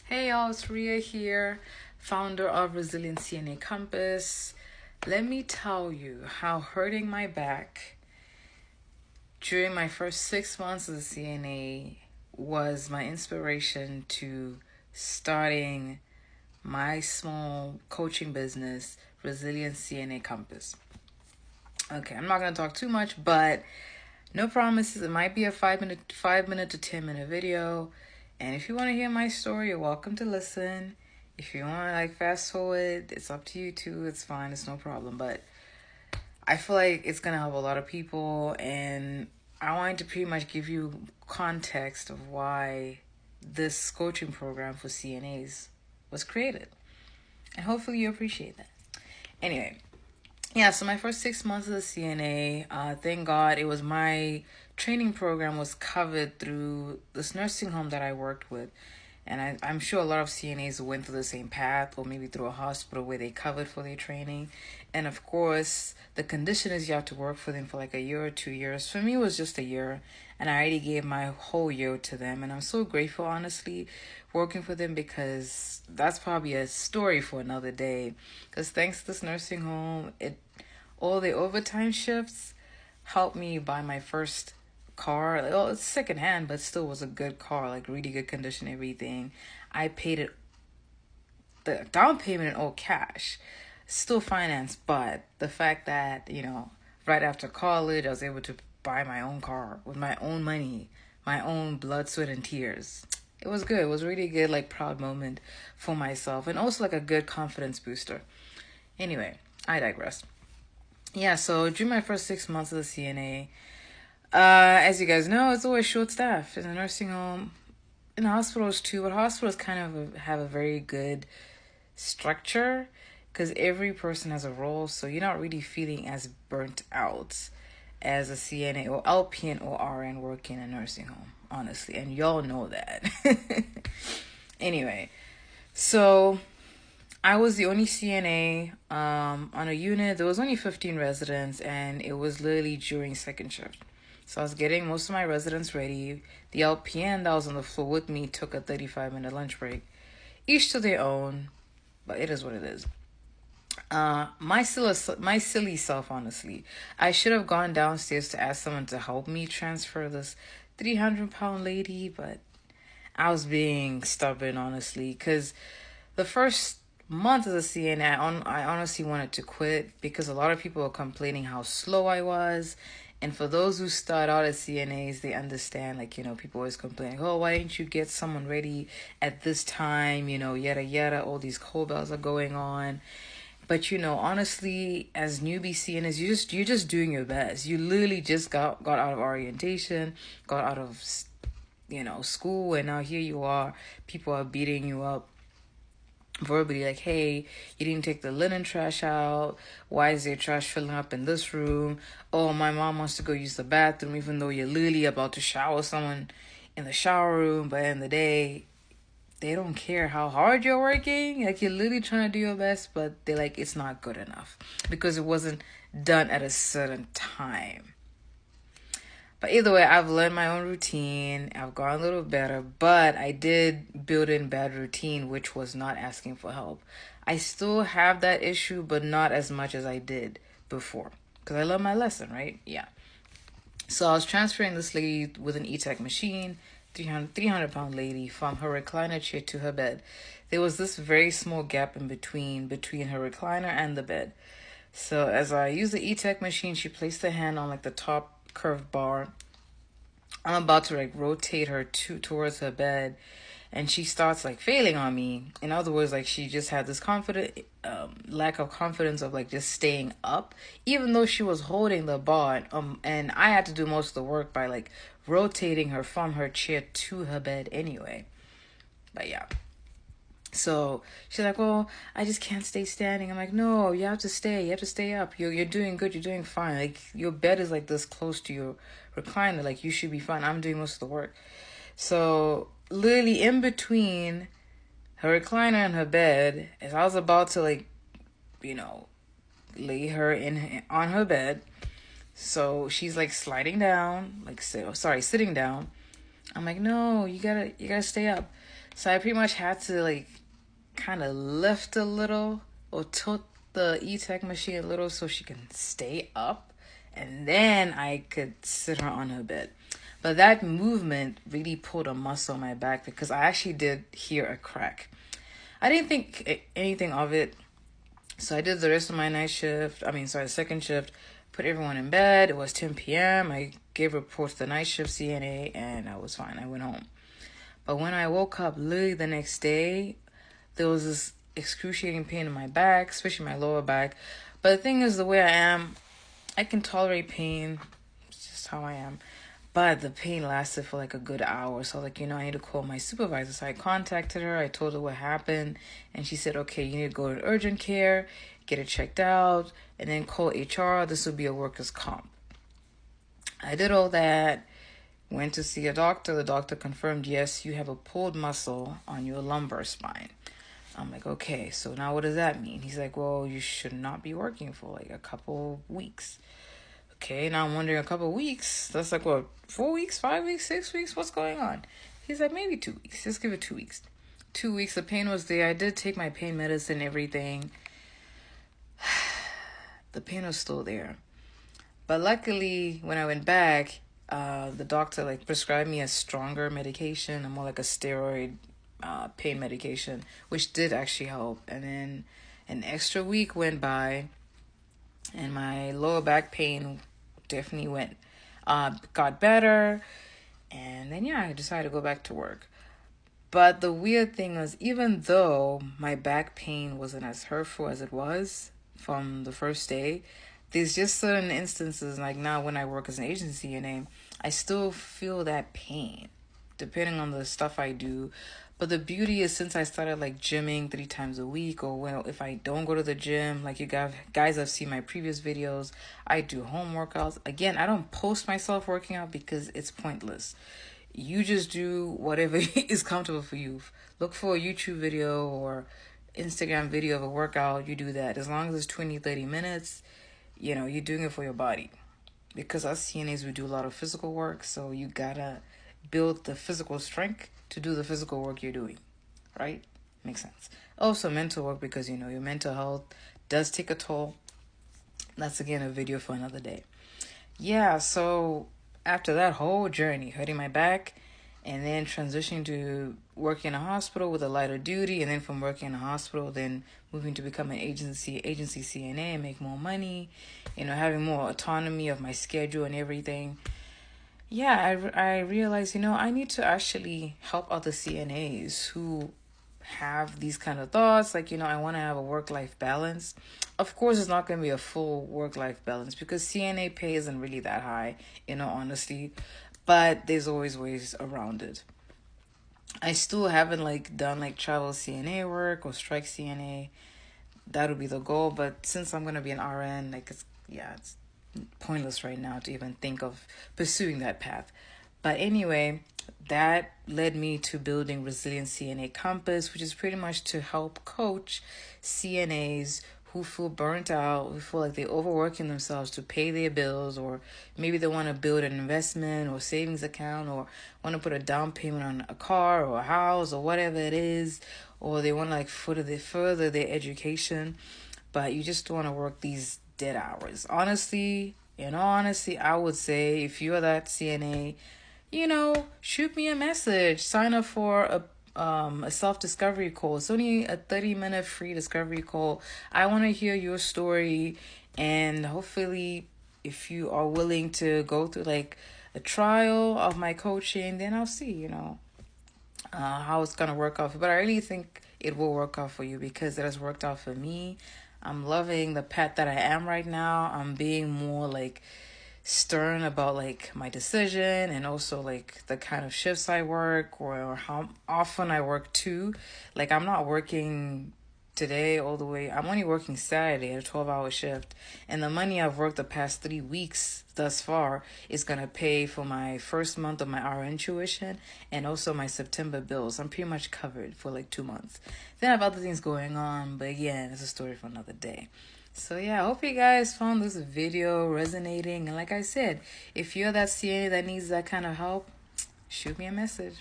Hey y'all, it's Ria here, founder of Resilient CNA Compass. Let me tell you how hurting my back during my first 6 months as a CNA was my inspiration to starting my small coaching business, Resilient CNA Compass. Okay, I'm not going to talk too much, but no promises. It might be a 5 minute to 10 minute video. And if you want to hear my story, you're welcome to listen. If you want to fast forward, it's up to you too. It's fine. It's no problem. But I feel like it's going to help a lot of people. And I wanted to pretty much give you context of why this coaching program for CNAs was created. And hopefully you appreciate that. Anyway, yeah, so my first 6 months as a CNA, thank God it was my training program was covered through this nursing home that I worked with. And I'm sure a lot of CNAs went through the same path or maybe through a hospital where they covered for their training. And of course, the condition is you have to work for them for like a year or 2 years. For me, it was just a year. And I already gave my whole year to them. And I'm so grateful, honestly, working for them because that's probably a story for another day. Because thanks to this nursing home, all the overtime shifts helped me buy my first car. Well, it's secondhand, but still was a good car, like really good condition, everything. I paid it, the down payment in all cash, still financed, but the fact that, right after college, I was able to buy my own car with my own money, my own blood, sweat, and tears. It was good. It was really good, proud moment for myself and also like a good confidence booster. Anyway, I digress. Yeah, so during my first 6 months as a CNA, as you guys know, it's always short staff in a nursing home, in hospitals too, but hospitals kind of have a very good structure because every person has a role, so you're not really feeling as burnt out as a CNA or LPN or RN working in a nursing home, honestly, and y'all know that. Anyway, so I was the only CNA on a unit. There was only 15 residents, and it was literally during second shift. So I was getting most of my residents ready. The LPN that was on the floor with me took a 35-minute lunch break. Each to their own, but it is what it is. My silly self, honestly. I should have gone downstairs to ask someone to help me transfer this 300-pound lady, but I was being stubborn, honestly, because the first month as a CNA, I honestly wanted to quit because a lot of people were complaining how slow I was. And for those who start out as CNAs, they understand, people always complaining, oh, why didn't you get someone ready at this time? Yada, yada, all these call bells are going on. But, honestly, as newbie CNAs, you're just doing your best. You literally just got out of orientation, got out of, school, and now here you are. People are beating you up verbally, like, hey, you didn't take the linen trash out. Why is there trash filling up in this room? Oh, my mom wants to go use the bathroom, even though you're literally about to shower someone in the shower room. But in the day, they don't care how hard you're working. You're literally trying to do your best, but they're like, it's not good enough because it wasn't done at a certain time. But either way, I've learned my own routine. I've gotten a little better, but I did build in bad routine, which was not asking for help. I still have that issue, but not as much as I did before because I learned my lesson, right? Yeah. So I was transferring this lady with an E-Tech machine, 300-pound lady, from her recliner chair to her bed. There was this very small gap in between her recliner and the bed. So as I used the E-Tech machine, she placed her hand on the top curved bar. I'm about to rotate her towards her bed, and she starts failing on me. In other words, she just had this lack of confidence of just staying up, even though she was holding the bar. And I had to do most of the work by rotating her from her chair to her bed anyway. But yeah. So she's like, oh, I just can't stay standing. I'm like, no, you have to stay. You have to stay up. You're doing good. You're doing fine. Your bed is this close to your recliner. You should be fine. I'm doing most of the work. So literally in between her recliner and her bed, as I was about to lay her on her bed, so she's sliding down, sitting down. I'm like, no, you gotta stay up. So I pretty much had to like kind of lift a little or tilt the E-Tech machine a little so she can stay up, and then I could sit her on her bed. But that movement really pulled a muscle in my back because I actually did hear a crack. I didn't think anything of it. So I did the rest of my night shift. Second shift. Put everyone in bed. It was 10 p.m. I gave reports to the night shift CNA, and I was fine. I went home. But when I woke up literally the next day, there was this excruciating pain in my back, especially my lower back. But the thing is, the way I am, I can tolerate pain. It's just how I am. But the pain lasted for like a good hour. So like, I need to call my supervisor. So I contacted her. I told her what happened. And she said, okay, you need to go to urgent care, get it checked out, and then call HR. This will be a workers' comp. I did all that. Went to see a doctor. The doctor confirmed, yes, you have a pulled muscle on your lumbar spine. I'm like, okay, so now what does that mean? He's like, well, you should not be working for like a couple weeks. Okay, now I'm wondering, a couple weeks? That's like, what, 4 weeks, 5 weeks, 6 weeks? What's going on? He's like, maybe 2 weeks. Just give it 2 weeks. 2 weeks, the pain was there. I did take my pain medicine, everything. The pain was still there. But luckily, when I went back, the doctor like prescribed me a stronger medication, a more like a steroid pain medication, which did actually help. And then an extra week went by, and my lower back pain definitely got better. And then, I decided to go back to work. But the weird thing was, even though my back pain wasn't as hurtful as it was from the first day, there's just certain instances, like now when I work as an agency CNA, I still feel that pain, depending on the stuff I do. But the beauty is, since I started like gymming 3 times a week, or if I don't go to the gym, like you guys have seen my previous videos, I do home workouts. Again, I don't post myself working out because it's pointless. You just do whatever is comfortable for you. Look for a YouTube video or Instagram video of a workout. You do that. As long as it's 20, 30 minutes, you're doing it for your body. Because us CNAs, we do a lot of physical work, so you gotta build the physical strength to do the physical work you're doing, right? Makes sense. Also mental work, because your mental health does take a toll. That's again a video for another day. Yeah, so after that whole journey, hurting my back, and then transitioning to working in a hospital with a lighter duty, and then from working in a hospital, then moving to become an agency CNA and make more money, having more autonomy of my schedule and everything. Yeah, I realized, I need to actually help other CNAs who have these kind of thoughts. Like, I want to have a work-life balance. Of course, it's not going to be a full work-life balance because CNA pay isn't really that high, honestly. But there's always ways around it. I still haven't done travel CNA work or strike CNA. That'll be the goal. But since I'm going to be an RN, it's pointless right now to even think of pursuing that path. But anyway, that led me to building Resilient CNA Compass, which is pretty much to help coach CNAs who feel burnt out, who feel like they're overworking themselves to pay their bills, or maybe they want to build an investment or savings account, or want to put a down payment on a car or a house or whatever it is, or they want to further their education, but you just want to work these dead hours. Honestly, I would say if you're that CNA, shoot me a message. Sign up for a self-discovery call. It's only a 30-minute free discovery call. I want to hear your story, and hopefully if you are willing to go through a trial of my coaching, then I'll see, how it's going to work out. But I really think it will work out for you because it has worked out for me. I'm loving the path that I am right now. I'm being more stern about my decision, and also the kind of shifts I work or how often I work too. I'm not working today all the way. I'm only working Saturday at a 12-hour shift, and the money I've worked the past 3 weeks thus far is going to pay for my first month of my RN tuition and also my September bills. I'm pretty much covered for 2 months. Then I have other things going on, but again, it's a story for another day. So yeah, I hope you guys found this video resonating. And like I said, if you're that CNA that needs that kind of help, shoot me a message.